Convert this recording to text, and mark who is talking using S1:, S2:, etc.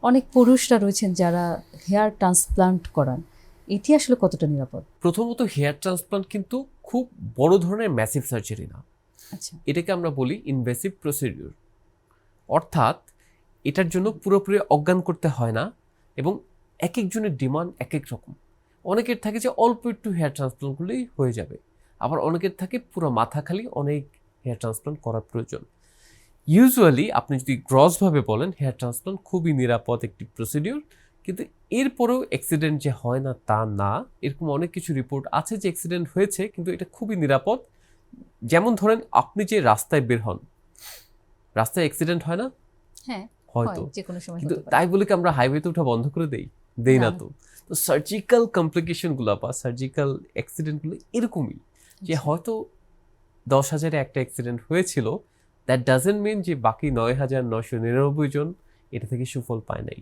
S1: অনেক পুরুষরা রয়েছেন যারা হেয়ার ট্রান্সপ্লান্ট করান, এটি আসলে কতটা নিরাপদ?
S2: প্রথমত হেয়ার ট্রান্সপ্লান্ট কিন্তু খুব বড় ধরনের ম্যাসিভ সার্জারি না,
S1: আচ্ছা।
S2: এটাকে আমরা বলি ইনভেসিভ প্রসিডিউর। অর্থাৎ এটার জন্য পুরোপুরি অজ্ঞান করতে হয় না এবং এক একজনের ডিমান্ড এক এক রকম। অনেকের থাকে যে অল্প একটু হেয়ার ট্রান্সপ্লান্ট করলেই হয়ে যাবে, আবার অনেকের থাকে পুরো মাথা খালি অনেক হেয়ার ট্রান্সপ্লান্ট করার প্রয়োজন। ইউজুয়ালি আপনি যদি গ্রসভাবে বলেন হেয়ার ট্রান্সপ্লান্ট খুবই নিরাপদ একটি প্রসিডিউর, কিন্তু এরপরেও অ্যাক্সিডেন্ট যে হয় না তা না। এরকম অনেক কিছু রিপোর্ট আছে যে অ্যাক্সিডেন্ট হয়েছে, কিন্তু এটা খুবই নিরাপদ। যেমন ধরেন আপনি যে রাস্তায় বের হন, রাস্তায় অ্যাক্সিডেন্ট হয় না?
S1: হ্যাঁ,
S2: হয়তো।
S1: যে কোনো সময়
S2: কিন্তু
S1: হতে পারে।
S2: তাই বলে কি আমরা হাইওয়েতে ওঠা বন্ধ করে দেই? দেই
S1: না,
S2: না
S1: না।
S2: তো। তো সার্জিক্যাল কমপ্লিকেশনগুলো বা সার্জিক্যাল অ্যাক্সিডেন্টগুলো এরকমই, যে
S1: আচ্ছা।
S2: হয়তো 10,000-এ একটা অ্যাক্সিডেন্ট হয়েছিল, দ্যাট ডাজন্ট মিন যে বাকি 9,999 জন এটা থেকে সুফল পায় নাই।